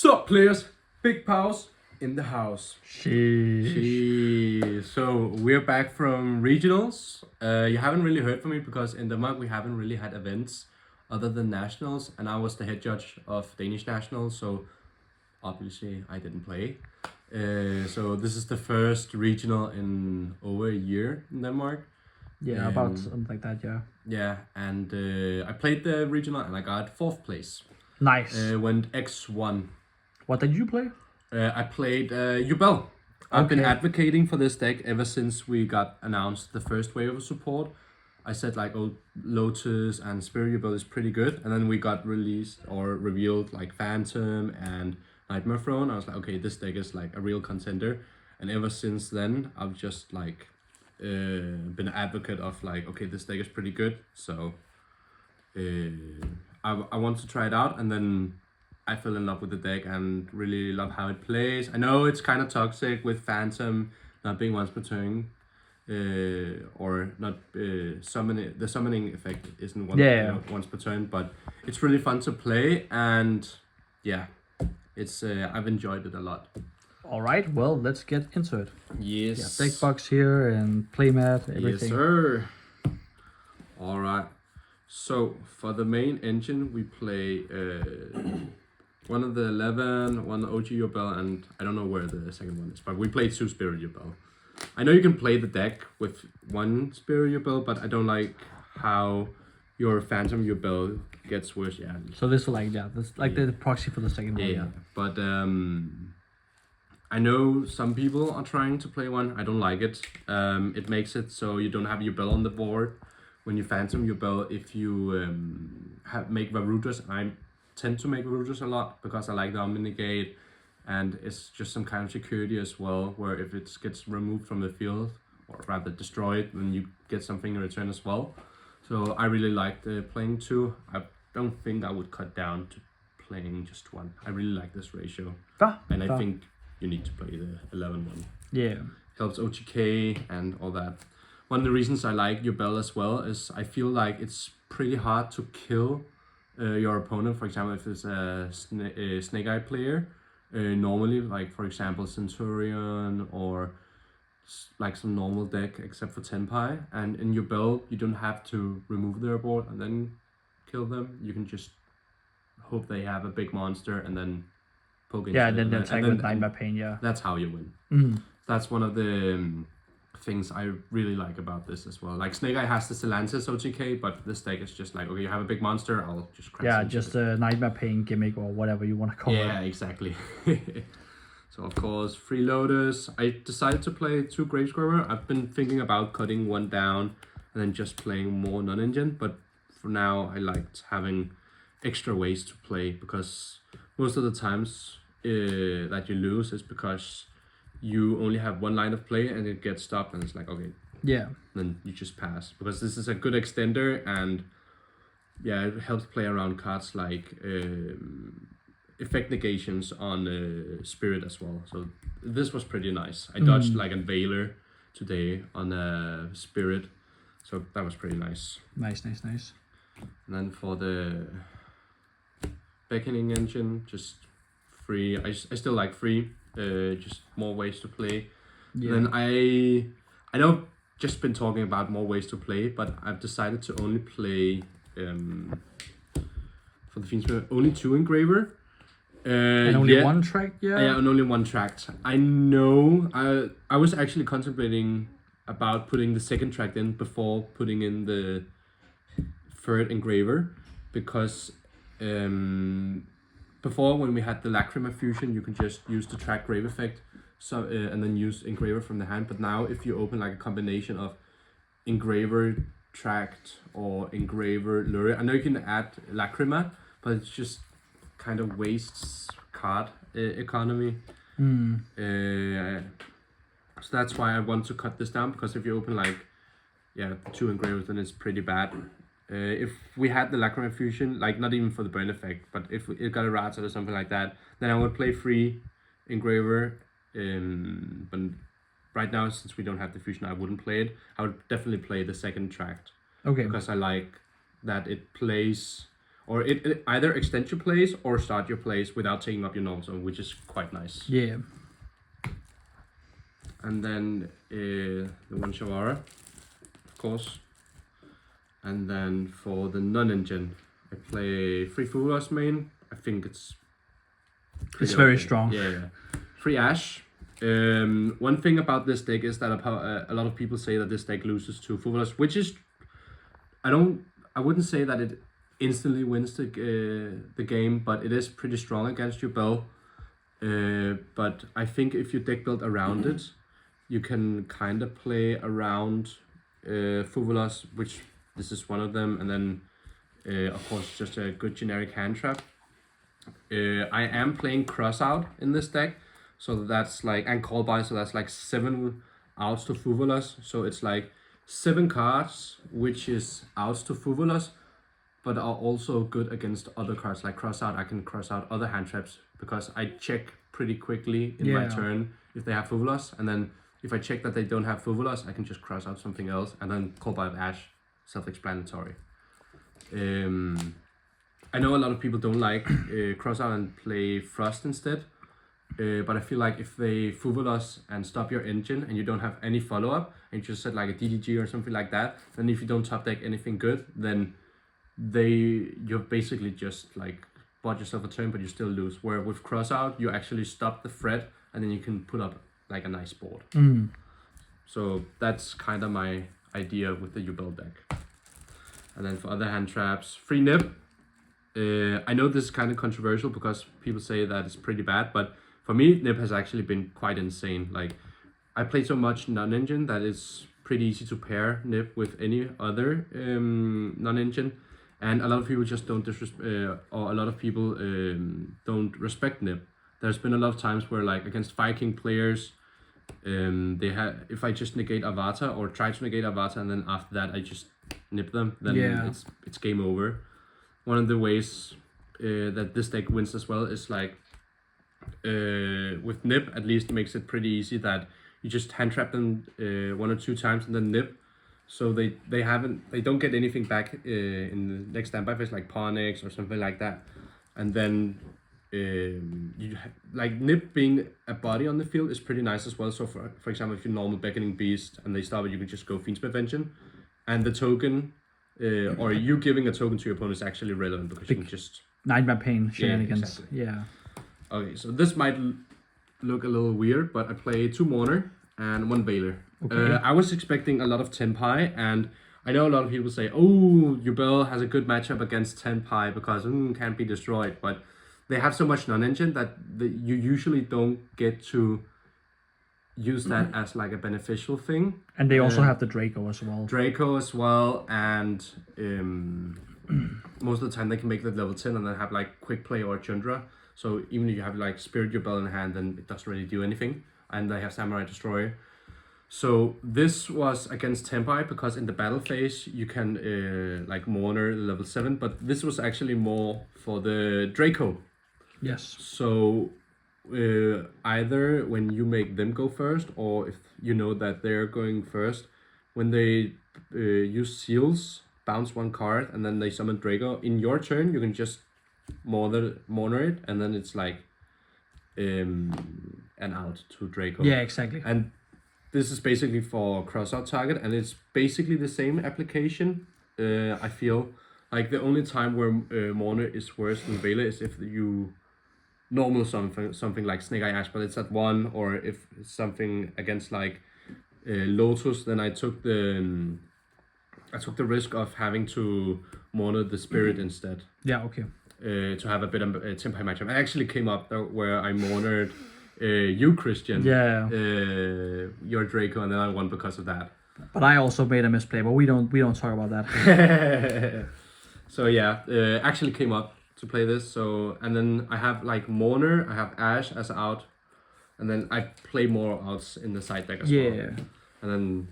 Sup, players? Big Pause in the house. Sheesh. So we're back from regionals. You haven't really heard from me because in Denmark we haven't really had events other than nationals, and I was the head judge of Danish nationals, so obviously I didn't play. So this is the first regional in over a year in Denmark. Yeah, about something like that, yeah. Yeah, and I played the regional and I got 4th place. Nice. Went X1. What did you play? I played Yubel. I've been Okay. advocating for this deck ever since we got announced the first wave of support. I said like, oh, Lotus and Spirit Yubel is pretty good, and then we got released or revealed like Phantom and Nightmare Throne. I was like, okay, this deck is like a real contender, and ever since then I've just like been an advocate of like, okay, this deck is pretty good, so I want to try it out, and then I fell in love with the deck and really love how it plays. I know it's kind of toxic with Phantom not being once per turn, or not summoning. The summoning effect isn't once per turn, but it's really fun to play, and yeah, it's I've enjoyed it a lot. All right, well, let's get into it. Yes. Yeah, deck box here and playmat, everything. Yes, sir. All right. So for the main engine, we play one of the 11, one OG Yubel, and I don't know where the second one is, but we play 2 Spirit Yubel. I know you can play the deck with 1 Spirit Yubel, but I don't like how your Phantom Yubel gets worse. Yeah. So this is like, yeah, this like the proxy for the second one. Yeah. But I know some people are trying to play one. I don't like it. It makes it so you don't have Yubel on the board when you Phantom Yubel. If you make Varudras, I tend to make Varudras a lot because I like the Omnigate, and it's just some kind of security as well, where if it gets removed from the field, or rather destroyed, then you get something in return as well. So I really like playing 2. I don't think I would cut down to playing just 1. I really like this ratio. And I think you need to play the 11 one. Yeah. Helps OTK and all that. One of the reasons I like Yubel as well is I feel like it's pretty hard to kill your opponent. For example, if it's a Snake Eye player, normally, like for example Centurion or like some normal deck except for Tenpai, and in Yubel you don't have to remove their board and then kill them. You can just hope they have a big monster and then poke into Yeah, then attack with Nightmare Pain, yeah. That's how you win. That's one of the things I really like about this as well. Like Snake Eye has the Silantis OTK, but this deck is just like, okay, you have a big monster, I'll just crash. Yeah, just a Nightmare Pain gimmick or whatever you want to call it. Yeah, exactly. So of course, 3 Lotus. I decided to play 2 Gravescrubber. I've been thinking about cutting 1 down and then just playing more non-engine, but for now I liked having extra ways to play, because most of the times that you lose is because you only have 1 line of play and it gets stopped, and it's like, okay, yeah, then you just pass, because this is a good extender, and yeah, it helps play around cards like effect negations on Spirit as well. So this was pretty nice. I dodged like a Veiler today on a Spirit, so that was pretty nice. Nice. And then for the beckoning engine, just 3. I still like 3. Just more ways to play. Yeah. Then I know I've just been talking about more ways to play, but I've decided to only play for the Fiendsmith only 2 Engraver. And only 1 track, Yeah, and only 1 track. I know. I was actually contemplating about putting the 2nd track in before putting in the 3rd Engraver, because before, when we had the Lacrima fusion, you can just use the track grave effect, so and then use Engraver from the hand. But now, if you open like a combination of Engraver tracked or Engraver lure, I know you can add Lacrima, but it's just kind of wastes card economy. So that's why I want to cut this down, because if you open like 2 Engravers, then it's pretty bad. If we had the Lacrima fusion, like not even for the burn effect, but if it got a Rata or something like that, then I would play 3 Engraver. But right now, since we don't have the fusion, I wouldn't play it. I would definitely play the 2nd track. Okay. Because I like that it plays or it either extend your plays or start your plays without taking up your normal zone, which is quite nice. Yeah. And then the one Shavara, of course. And then for the non-engine, I play 3 Fulas main. I think it's very strong. Yeah. 3 Ash. One thing about this deck is that a lot of people say that this deck loses to Fulas, which is I wouldn't say that it instantly wins the game, but it is pretty strong against Yubel. But I think if you deck build around it, you can kind of play around Fulas, which this is one of them, and then of course just a good generic hand trap. I am playing cross out in this deck, so that's like, and call by, so that's like 7 outs to Fulas, so it's like 7 cards which is outs to Fulas, but are also good against other cards like cross out. I can cross out other hand traps because I check pretty quickly in my turn if they have Fulas, and then if I check that they don't have Fulas, I can just cross out something else and then call by Ash. Self-explanatory. I know a lot of people don't like cross out and play Frost instead, but I feel like if they Fulas and stop your engine and you don't have any follow-up and you just set like a DDG or something like that, then if you don't top deck anything good, then you're basically just like bought yourself a turn, but you still lose. Where with cross out, you actually stop the threat and then you can put up like a nice board. So that's kind of my idea with the Yubel deck. And then for other hand traps, 3 Nib. I know this is kind of controversial because people say that it's pretty bad, but for me, Nib has actually been quite insane. Like, I play so much non-engine that it's pretty easy to pair Nib with any other non-engine, and a lot of people just don't or a lot of people don't respect Nib. There's been a lot of times where, like, against Viking players, if I just negate Avatar or try to negate Avatar and then after that I just nip them, then it's game over. One of the ways that this deck wins as well is like with nip, at least makes it pretty easy that you just hand trap them 1 or 2 times and then nip, so they don't get anything back in the next standby phase like Ponyx or something like that, and then like nip being a body on the field is pretty nice as well. So for example, if you normal Beckoning Beast and they stop it, you can just go Fiendsmith Engine, and the token or you giving a token to your opponent is actually relevant because you can just Nightmare Pain shenanigans. Exactly. Okay, so this might look a little weird, but I play 2 Mourner and 1 Veiler. Okay. I was expecting a lot of Tenpai, and I know a lot of people say, oh, Yubel has a good matchup against Tenpai because can't be destroyed, but they have so much non-engine that you usually don't get to use that as like a beneficial thing. And they also have the Draco as well. And most of the time they can make that level 10 and then have like Quick Play or Chundra. So even if you have like Spirit Yubel in hand, then it doesn't really do anything. And they have Samurai Destroyer. So this was against Tenpai because in the battle phase you can like Mourner level 7, but this was actually more for the Draco. Yes. So either when you make them go first, or if you know that they're going first, when they use seals, bounce 1 card, and then they summon Draco, in your turn you can just Mourner it, and then it's like an out to Draco. Yeah, exactly. And this is basically for cross-out target, and it's basically the same application. I feel like the only time where Mourner is worse than Veiler is if you normal something like Snake Eye Ash, but it's at 1, or if it's something against like Lotus, then I took the risk of having to Mourner the Spirit instead. Yeah, okay. To have a bit of a Tenpai matchup. I actually came up there where I Mournered you, Christian. Yeah. Your Draco, and then I won because of that. But I also made a misplay, but we don't talk about that. So yeah, actually came up to play this. So, and then I have like Mourner, I have Ash as out, and then I play more outs in the side deck as well. Yeah. And then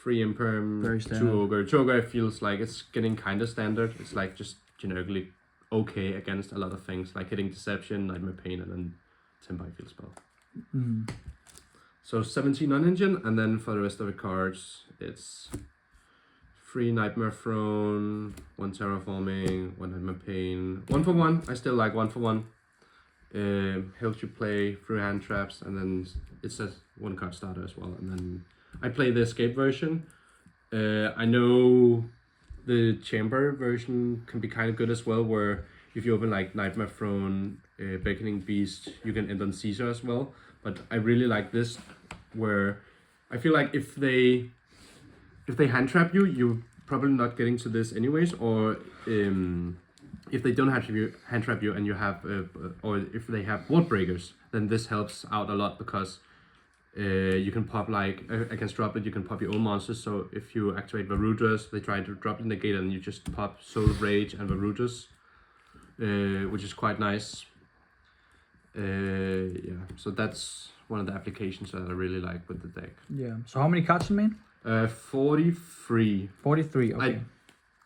3 Imperm, 2 Ogre. 2 Ogre feels like it's getting kind of standard. It's like just generically okay against a lot of things, like hitting Deception, Nightmare Pain, and then Tenpai Field Spell. So 17 non-engine, and then for the rest of the cards, it's 3 Nightmare Throne, 1 Terraforming, 1 Nightmare Pain. 1 for 1, I still like 1 for 1. Helps you play through hand traps, and then it says 1 card starter as well. And then I play the escape version. I know the chamber version can be kind of good as well, where if you open like Nightmare Throne, Beckoning Beast, you can end on Caesar as well. But I really like this, where I feel like if they hand trap you, you're probably not getting to this anyways, or if they don't hand trap you and you have, or if they have ward breakers, then this helps out a lot, because you can pop like against Droplet, you can pop your own monsters. So if you activate Varudras, they try to drop in the gate, and you just pop Soul Rage and Varudras, which is quite nice. Yeah, so that's one of the applications that I really like with the deck. Yeah. So how many cards in main? 43. 43. Okay. I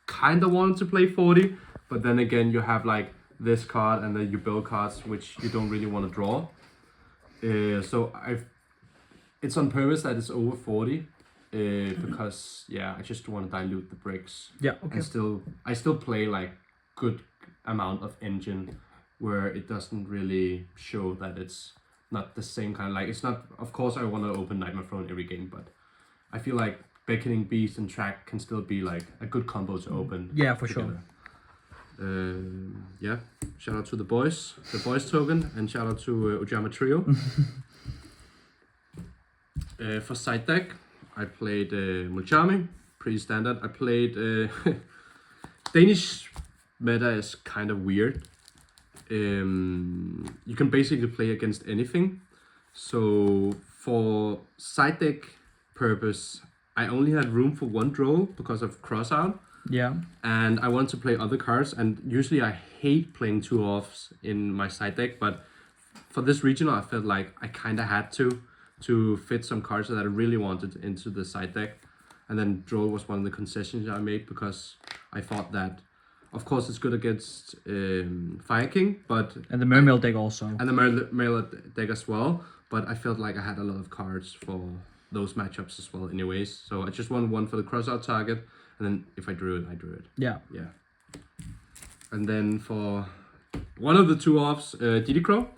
kind of wanted to play 40, but then again, you have like this card and the Yubel cards, which you don't really want to draw. So it's on purpose that it's over 40, because yeah, I just want to dilute the bricks. Yeah. Okay. And I still play like good amount of engine, where it doesn't really show that it's not the same kind of, like, it's not, of course I want to open Nightmare Throne every game, but I feel like Beckoning Beast and Track can still be like a good combo to open. Yeah, for together. Sure. Yeah, shout out to the boys token, and shout out to Ojama Trio. For side deck, I played Mulchami, pretty standard. I played Danish meta is kind of weird. You can basically play against anything. So for side deck purpose, I only had room for 1 draw because of crossout. Yeah. And I want to play other cards, and usually I hate playing 2-offs in my side deck, but for this regional I felt like I kind of had to fit some cards that I really wanted into the side deck. And then draw was one of the concessions I made, because I thought that of course it's good against Fire King, but And the Mermail deck also. And the Mermail deck as well, but I felt like I had a lot of cards for those matchups as well anyways. So I just wanted 1 for the crossout target, and then if I drew it, I drew it. Yeah. Yeah. And then for one of the 2-offs, DD Crow.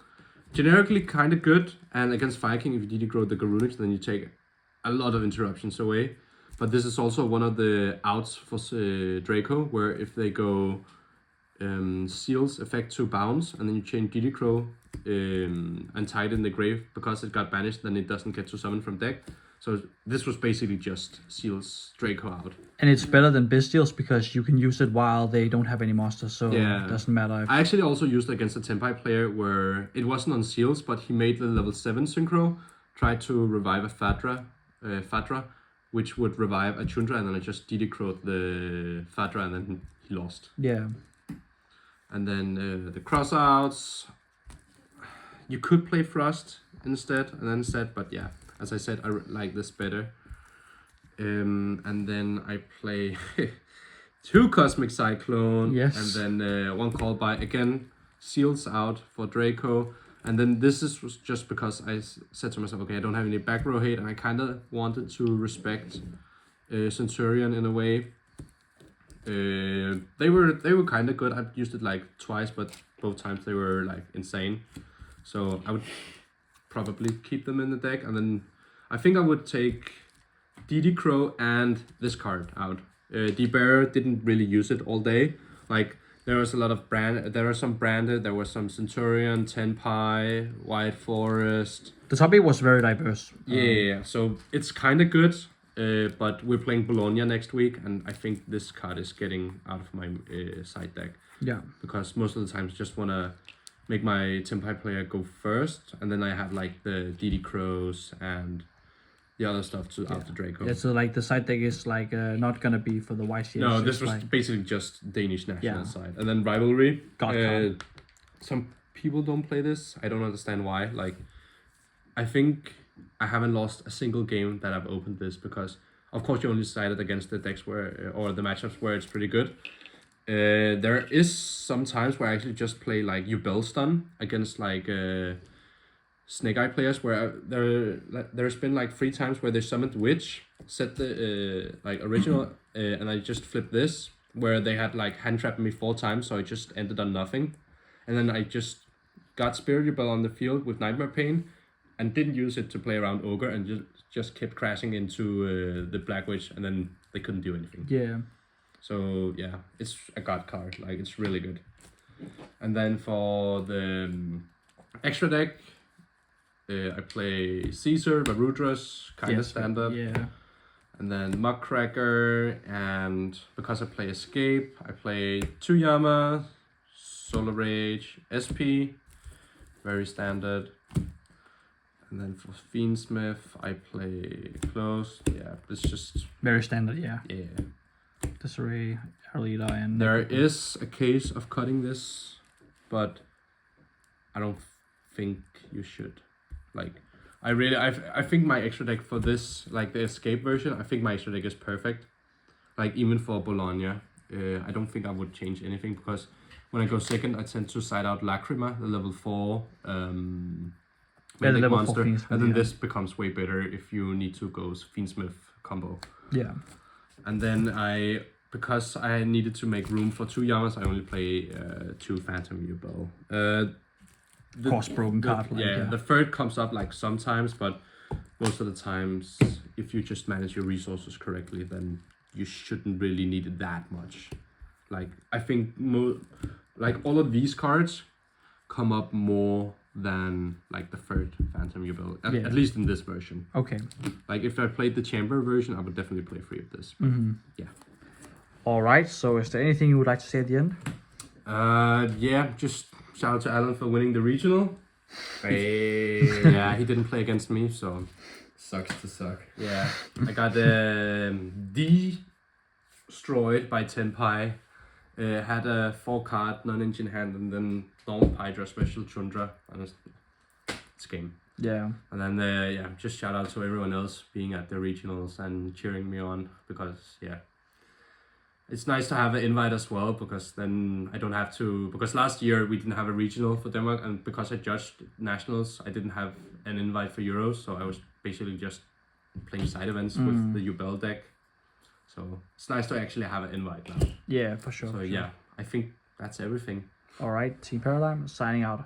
Generically kind of good, and against Fire King, if you DD Crow the Garunix, then you take a lot of interruptions away. But this is also one of the outs for Draco, where if they go Seals effect to bounce, and then you change DD Crow and tie it in the grave, because it got banished, then it doesn't get to summon from deck. So this was basically just Seals Draco out. And it's better than Bestials, because you can use it while they don't have any monsters, so yeah. It doesn't matter. I actually also used it against a Tempai player, where it wasn't on Seals, but he made the level 7 synchro, tried to revive a Fadra, which would revive a Chundra, and then I just DD Crow'd the Fadra, and then he lost. Yeah. And then the crossouts, you could play Frost instead, but yeah, as I said, I like this better. And then I play 2 Cosmic Cyclone, yes. And then 1 Call by, again, Seals out for Draco. And then this was just because I said to myself, okay, I don't have any back row hate, and I kind of wanted to respect Centurion in a way. They were kind of good. I've used it like twice, but both times they were like insane. So I would probably keep them in the deck, and then I think I would take DD Crow and this card out. D-Bearer didn't really use it all day. Like, there was a lot of there were some branded, there was some Centurion, Tenpai, White Forest. The topic was very diverse. Yeah, so it's kind of good, but we're playing Bologna next week, and I think this card is getting out of my side deck. Yeah. Because most of the times I just want to make my Tenpai player go first, and then I have like the DD Crows and the other stuff after Draco. Yeah, so like the side deck is like not gonna be for the YCS. No, this was like basically just Danish national side. And then Rivalry. Some people don't play this. I don't understand why. Like, I think I haven't lost a single game that I've opened this, because of course you only sided against the decks or the matchups where it's pretty good. There is some times where I actually just play like Yubel stun against like Snake Eye players, where there's been like 3 times where they summoned Witch, set the like original, and I just flipped this where they had like hand trapped me 4 times, so I just ended on nothing, and then I just got Spirit Rebel on the field with Nightmare Pain, and didn't use it to play around Ogre, and just kept crashing into the Black Witch, and then they couldn't do anything. Yeah. So yeah, it's a god card. Like it's really good. And then for the extra deck, I play Caesar, Varudras, kind of standard. Yeah. And then Muckracker, and because I play Escape, I play 2 Yama, Solar Rage, SP, very standard. And then for Fiendsmith, I play Close. Yeah, it's just Very standard, yeah. yeah. Disarray, Arlita, and... There is a case of cutting this, but I don't think you should. Like, I think my extra deck for this, like the Escape version, I think my extra deck is perfect. Like, even for Bologna, I don't think I would change anything, because when I go second, I tend to side out Lacrima, the level 4 the level monster, 4 Fiendsmith, and then yeah. this becomes way better if you need to go Fiendsmith combo. Yeah. And then because I needed to make room for 2 Yamas, I only play 2 Phantom Yubel. Cross-broken card. Yeah, the third comes up like sometimes, but most of the times, if you just manage your resources correctly, then you shouldn't really need it that much. Like, I think like all of these cards come up more than like the third Phantom Yubel, at least in this version. Okay. Like, if I played the Chamber version, I would definitely play 3 of this. Yeah. All right, so is there anything you would like to say at the end? Yeah, just shout out to Alan for winning the regional. Yeah, he didn't play against me, so Sucks to suck. yeah. I got destroyed by Tenpai. Had a 4-card non-engine hand, and then Dawn Hydra Special Tundra. And it's game. Yeah. And then yeah, just shout out to everyone else being at the regionals and cheering me on, because yeah, it's nice to have an invite as well, because then I don't have to, because last year we didn't have a regional for Denmark, and because I judged nationals, I didn't have an invite for Euros, so I was basically just playing side events with the Yubel deck. So it's nice to actually have an invite now. Yeah, for sure. So yeah, I think that's everything. All right, Team Paradigm signing out.